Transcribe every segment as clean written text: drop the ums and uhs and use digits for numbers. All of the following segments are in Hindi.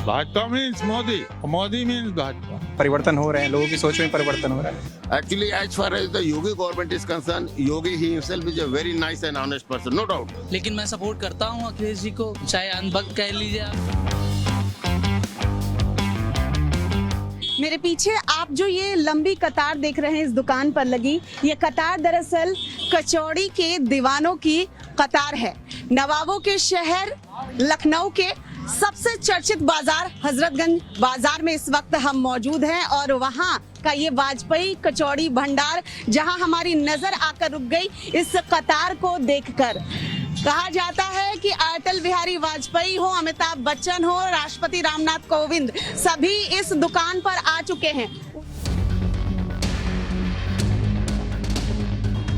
Bhajpa means Modi, Modi means Bhajpa. परिवर्तन हो रहे हैं, लोगों की सोच में परिवर्तन हो रहा है। Actually, as far as the Yogi government is concerned, Yogi he himself is a very nice and honest person, no doubt. लेकिन मैं सपोर्ट करता हूँ अखिलेश जी को, चाहे अनभक्त कह लीजिए आप। मेरे पीछे आप जो ये लंबी कतार देख रहे हैं इस दुकान पर लगी, ये कतार दरअसल कचौड़ी के दीवानों की कतार है। नवाबों के शहर लखनऊ के सबसे चर्चित बाजार हजरतगंज बाजार में इस वक्त हम मौजूद हैं और वहाँ का ये वाजपेयी कचौड़ी भंडार जहाँ हमारी नजर आकर रुक गई इस कतार को देखकर। कहा जाता है कि अटल बिहारी वाजपेयी हो, अमिताभ बच्चन हो, राष्ट्रपति रामनाथ कोविंद सभी इस दुकान पर आ चुके हैं।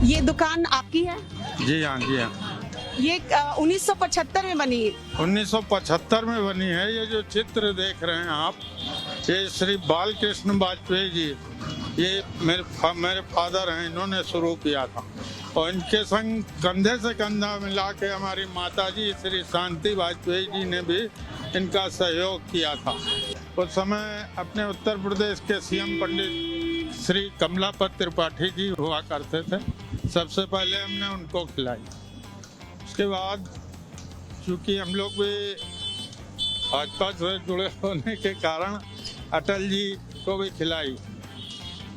ये दुकान आपकी है? जी हाँ, जी हाँ। ये 1975 में बनी है। 1975 में बनी है। ये जो चित्र देख रहे हैं आप, ये श्री बाल कृष्ण वाजपेयी जी, ये मेरे फादर हैं, इन्होंने शुरू किया था और इनके संग कंधे से कंधा मिला के हमारी माताजी श्री शांति वाजपेयी जी ने भी इनका सहयोग किया था। उस समय अपने उत्तर प्रदेश के सीएम पंडित श्री कमलापत त्रिपाठी जी हुआ करते थे। सबसे पहले हमने उनको खिलाई, उसके बाद चूँकि हम लोग भी भाजपा से जुड़े होने के कारण अटल जी को भी खिलाई,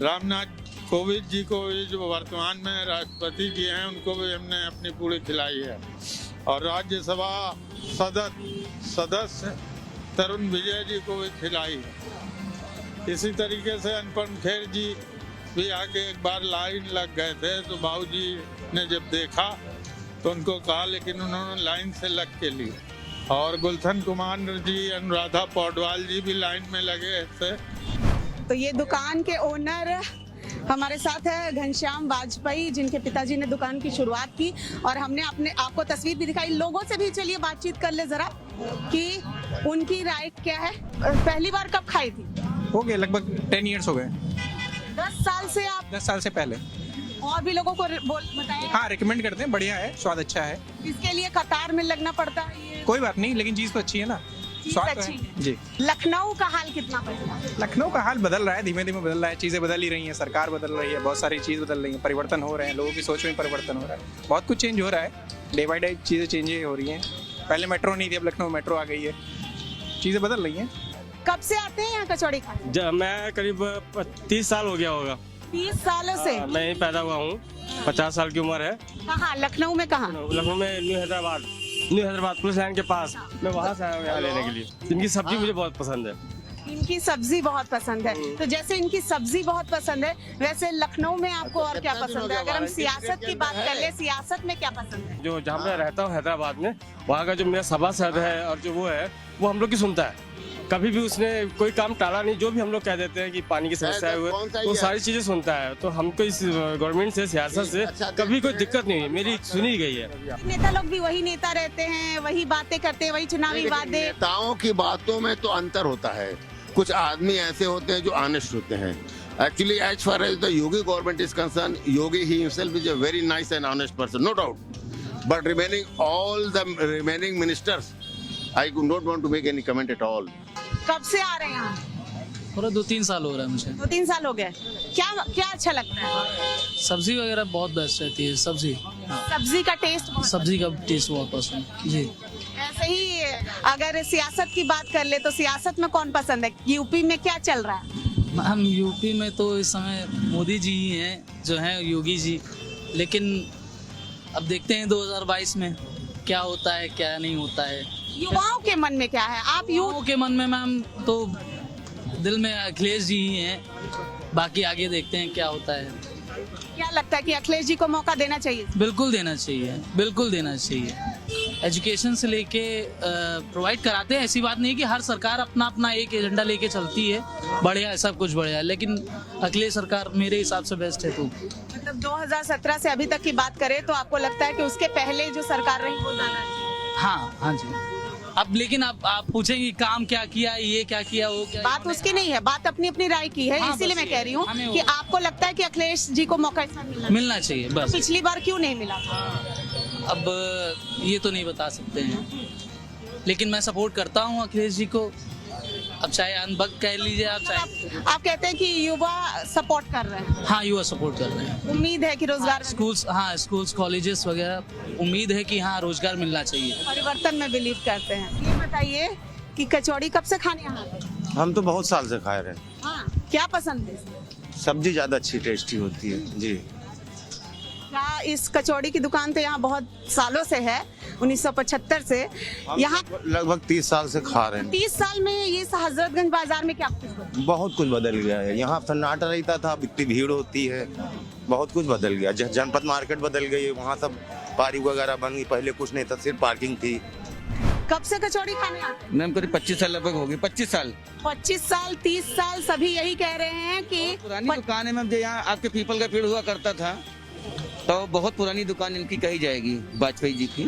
रामनाथ कोविंद जी को भी जो वर्तमान में राष्ट्रपति जी हैं उनको भी हमने अपनी पूरी खिलाई है, और राज्यसभा सदस्य तरुण विजय जी को भी खिलाई है। इसी तरीके से अनुपम खेर जी भी आके एक बार लाइन लग गए थे, तो बाबू जी ने जब देखा तो उनको कहा, लेकिन उन्होंने लाइन से लग के ली। और गुलशन कुमार जी, अनुराधा पौडवाल जी भी लाइन में लगे थे। तो ये दुकान के ओनर हमारे साथ है घनश्याम वाजपेयी, जिनके पिताजी ने दुकान की शुरुआत की और हमने आपको तस्वीर भी दिखाई। लोगों से भी चलिए बातचीत कर ले जरा कि उनकी राय क्या है। पहली बार कब खाई थी? हो गए लगभग 10 ईयर्स हो गए। 10 साल से आप? 10 साल से पहले। और भी लोगों को बताएं? हाँ, रिकमेंड करते हैं, बढ़िया है, स्वाद अच्छा है। इसके लिए कतार में लगना पड़ता है? ये कोई बात नहीं, लेकिन चीज़ तो अच्छी है ना, स्वाद तो अच्छी है। जी। लखनऊ का हाल कितना बदला? लखनऊ का हाल बदल रहा है, धीमे धीमे बदल रहा है, चीज़ें बदल ही रही हैं, सरकार बदल रही है, बहुत सारी चीज़ बदल रही है, परिवर्तन हो रहे हैं, लोगों की सोच में परिवर्तन हो रहा है, बहुत कुछ चेंज हो रहा है, डे बाई डे चीज़ें चेंज हो रही हैं। पहले मेट्रो नहीं थी, अब लखनऊ मेट्रो आ गई है, चीज़ें बदल रही हैं। कब से आते हैं यहाँ कचौड़ी खाने? मैं करीब 30 साल हो गया होगा। 30 सालों से? मैं यहीं पैदा हुआ हूँ, 50 साल की उम्र है। कहाँ? लखनऊ में कहाँ? लखनऊ में न्यू हैदराबाद पुलिस लाइन के पास। मैं वहाँ से आया हूँ यहाँ लेने के लिए। इनकी सब्जी मुझे बहुत पसंद है। इनकी सब्जी बहुत पसंद है। तो जैसे इनकी सब्जी बहुत पसंद है, वैसे लखनऊ में आपको और क्या पसंद है? अगर हम सियासत की बात कर ले, सियासत में क्या पसंद है? जो जहाँ मैं रहता हूँ हैदराबाद में, वहाँ का जो मेरा सभासद है और जो वो है, वो हम लोग की सुनता है। कभी भी उसने कोई काम टाला नहीं। जो भी हम लोग कह देते हैं कि पानी की समस्या हुई, वो सारी चीजें सुनता है। तो हमको इस गवर्नमेंट से, सियासत से कभी कोई दिक्कत नहीं है, मेरी सुनी गई है। नेता लोग भी वही नेता रहते हैं, वही बातें करते हैं, वही चुनावी वादे। नेताओं की बातों में तो अंतर होता है। कुछ आदमी ऐसे होते हैं जो ऑनेस्ट होते हैं। Actually, as far as the Yogi government is concerned, Yogi he himself is a very nice and honest person, no doubt. But all the remaining ministers, I do not want to make any comment at all. कब से आ रहे हैं यहाँ? पूरा 2-3 साल हो रहा है मुझे। 2-3 साल हो गए। क्या अच्छा लगता है? सब्जी वगैरह बहुत बेस्ट रहती है। सब्जी का टेस्ट बहुत पसंद जी। ऐसे ही अगर सियासत की बात कर ले तो सियासत में कौन पसंद है? यूपी में क्या चल रहा है? हम यूपी में तो इस समय मोदी जी ही हैं जो हैं, योगी जी। लेकिन अब देखते हैं 2022 में क्या होता है, क्या नहीं होता है। युवाओं के मन में क्या है? आप युवाओं के मन में मैम तो दिल में अखिलेश जी ही हैं, बाकी आगे देखते हैं क्या होता है। क्या लगता है कि अखिलेश जी को मौका देना चाहिए? बिल्कुल देना चाहिए, बिल्कुल देना चाहिए। एजुकेशन से लेके प्रोवाइड कराते हैं, ऐसी बात नहीं है कि हर सरकार अपना अपना एक एजेंडा लेके चलती है, बढ़िया है, सब कुछ बढ़िया है, लेकिन अखिलेश सरकार मेरे हिसाब से बेस्ट है। तो मतलब 2017 से अभी तक की बात करें तो आपको लगता है कि उसके पहले जो सरकार रही वो ज्यादा अच्छी? हाँ जी। अब लेकिन आप पूछेंगे काम क्या किया, ये क्या किया, वो क्या। बात उसकी नहीं है, बात अपनी अपनी राय की है। हाँ, इसीलिए मैं कह रही हूँ कि आपको लगता है कि अखिलेश जी को मौका मिलना चाहिए बस। पिछली बार क्यों नहीं मिला? अब ये तो नहीं बता सकते हैं, लेकिन मैं सपोर्ट करता हूँ अखिलेश जी को, अब चाहे अनबक कह लीजिए आप, चाहे आप कहते हैं कि युवा सपोर्ट कर रहे हैं, हाँ युवा सपोर्ट कर रहे हैं। उम्मीद है कि रोजगार स्कूल्स, हाँ स्कूल्स कॉलेजेस वगैरह, उम्मीद है कि हाँ रोजगार मिलना चाहिए। परिवर्तन में बिलीव करते हैं। ये बताइए कि कचौड़ी कब से खाने यहाँ पे? हम तो बहुत साल से खा रहे हैं। हाँ, क्या पसंद है? सब्जी ज़्यादा अच्छी टेस्टी होती है जी। क्या इस कचौड़ी की दुकान तो यहाँ बहुत सालों से है, 1975 से यहाँ? लगभग 30 साल से खा रहे हैं। 30 साल में ये हजरतगंज बाजार में क्या कुछ बदला? बहुत कुछ बदल गया है। यहाँ सन्नाटा रहता था, अब इतनी भीड़ होती है, बहुत कुछ बदल गया। जनपद मार्केट बदल गई है, वहाँ सब पार्क वगैरह बन गई, पहले कुछ नहीं था, सिर्फ पार्किंग थी। कब से कचौड़ी खाने आते हैं? मैम करीब 25 साल लगभग होगी। 25 साल 25 साल 30 साल सभी यही कह रहे हैं कि पुरानी दुकान है मैम, जो यहाँ आपके पीपल का पेड़ हुआ करता था, तो बहुत पुरानी दुकान इनकी कही जाएगी, वाजपेयी जी की।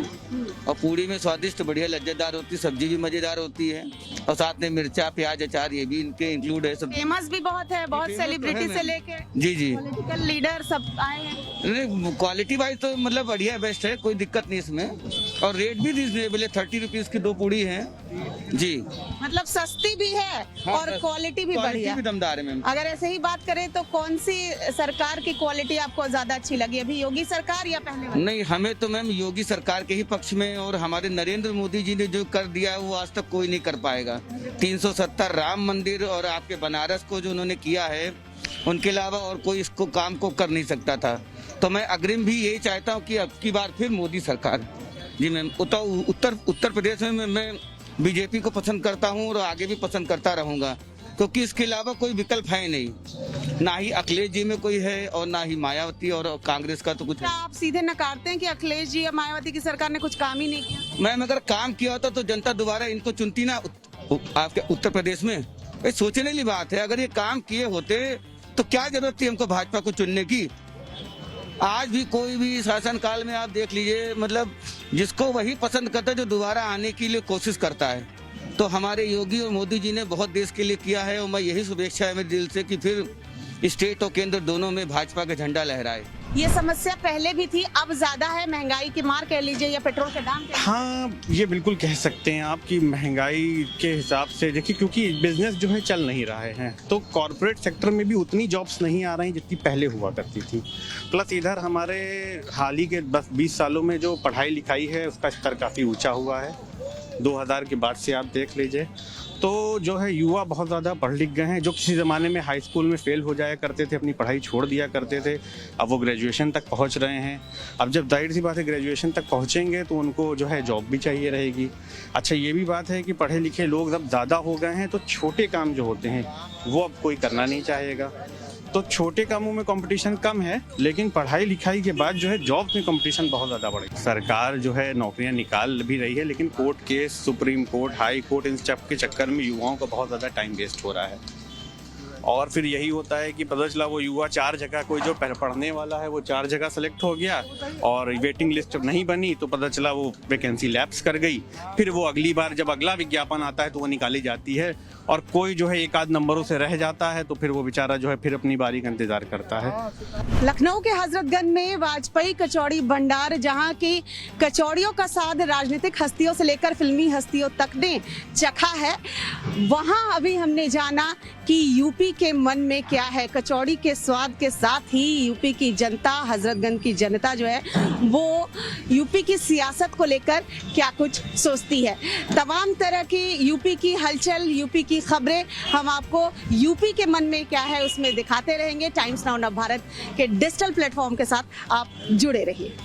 और पूड़ी में स्वादिष्ट बढ़िया लज्जतदार होती है, सब्जी भी मजेदार होती है, और साथ में मिर्चा प्याज अचार ये भी इनके इंक्लूड है सब। फेमस भी बहुत है, बहुत फेमस तो सेलिब्रिटी है से मैम। लेके जी जी, पॉलिटिकल लीडर सब आए हैं। नहीं क्वालिटी वाइज तो मतलब बढ़िया बेस्ट है, कोई दिक्कत नहीं इसमें। और रेट भी रिजनेबल है, 30 रुपीज की 2 पूड़ी है जी। मतलब सस्ती भी है और क्वालिटी भी बढ़िया, भी दमदार है मैम। अगर ऐसे ही बात करें तो कौन सी सरकार की क्वालिटी आपको ज्यादा अच्छी लगी, अभी योगी सरकार या पहले वाली? नहीं, हमें तो मैम योगी सरकार के ही पक्ष में, और हमारे नरेंद्र मोदी जी ने जो कर दिया है वो आज तक कोई नहीं कर पाएगा। 370 राम मंदिर और आपके बनारस को जो उन्होंने किया है, उनके अलावा और कोई इसको काम को कर नहीं सकता था। तो मैं अग्रिम भी यही चाहता हूँ कि अब की बार फिर मोदी सरकार। जी मैम, उत्तर प्रदेश में मैं बीजेपी को पसंद करता हूँ और आगे भी पसंद करता रहूंगा, क्योंकि इसके अलावा कोई विकल्प है नहीं। ना ही अखिलेश जी में कोई है और ना ही मायावती और कांग्रेस का तो कुछ। क्या आप सीधे नकारते हैं कि अखिलेश जी या मायावती की सरकार ने कुछ काम ही नहीं किया? मैम अगर काम किया होता तो जनता दोबारा इनको चुनती ना आपके उत्तर प्रदेश में। ये सोचने की बात है, अगर ये काम किए होते तो क्या जरूरत थी हमको भाजपा को चुनने की। आज भी कोई भी शासन काल में आप देख लीजिए, मतलब जिसको वही पसंद करता है जो दोबारा आने के लिए कोशिश करता है। तो हमारे योगी और मोदी जी ने बहुत देश के लिए किया है, और मैं यही शुभेच्छा है मेरे दिल से कि फिर स्टेट और केंद्र दोनों में भाजपा का झंडा लहराए। ये समस्या पहले भी थी, अब ज्यादा है, महंगाई की मार कह लीजिए या पेट्रोल के दाम कह लीजिए। हाँ, ये बिल्कुल कह सकते हैं आप कि महंगाई के हिसाब से देखिए, क्योंकि बिजनेस जो है चल नहीं रहे हैं, तो कॉरपोरेट सेक्टर में भी उतनी जॉब्स नहीं आ रही जितनी पहले हुआ करती थी। प्लस इधर हमारे हाल ही के 10-20 सालों में जो पढ़ाई लिखाई है उसका स्तर काफ़ी ऊंचा हुआ है। 2000 के बाद से आप देख लीजिए तो जो है युवा बहुत ज़्यादा पढ़ लिख गए हैं। जो किसी ज़माने में हाई स्कूल में फेल हो जाया करते थे, अपनी पढ़ाई छोड़ दिया करते थे, अब वो ग्रेजुएशन तक पहुंच रहे हैं। अब जब जाहिर सी बात है ग्रेजुएशन तक पहुंचेंगे तो उनको जो है जॉब भी चाहिए रहेगी। अच्छा, ये भी बात है कि पढ़े लिखे लोग जब ज़्यादा हो गए हैं तो छोटे काम जो होते हैं वो अब कोई करना नहीं चाहेगा। तो छोटे कामों में कंपटीशन कम है, लेकिन पढ़ाई लिखाई के बाद जो है जॉब में कंपटीशन बहुत ज़्यादा बढ़ेगा। सरकार जो है नौकरियां निकाल भी रही है, लेकिन court case, supreme court, high court, इन सब के चक्कर में युवाओं का बहुत ज़्यादा टाइम वेस्ट हो रहा है। और फिर यही होता है कि पता चला वो युवा 4 जगह, कोई जो पढ़ने वाला है वो 4 जगह सेलेक्ट हो गया और वेटिंग लिस्ट जब नहीं बनी तो पता चला वो वैकेंसी लैप्स कर गई। फिर वो अगली बार जब अगला विज्ञापन आता है तो वो निकाली जाती है, और कोई जो है 1-8 नंबरों से रह जाता है, तो फिर वो बेचारा जो है फिर अपनी बारी का इंतजार करता है। लखनऊ के हजरतगंज में वाजपेयी कचौड़ी भंडार, जहां की कचौड़ियों का स्वाद राजनीतिक हस्तियों से लेकर फिल्मी हस्तियों तक ने चखा है, वहां अभी हमने जाना कि यूपी के मन में क्या है। कचौड़ी के स्वाद के साथ ही यूपी की जनता, हजरतगंज की जनता जो है वो यूपी की सियासत को लेकर क्या कुछ सोचती है। तमाम तरह की यूपी की हलचल, यूपी की खबरें हम आपको यूपी के मन में क्या है उसमें दिखाते रहेंगे। टाइम्स नाउ नव भारत के डिजिटल प्लेटफॉर्म के साथ आप जुड़े रहिए।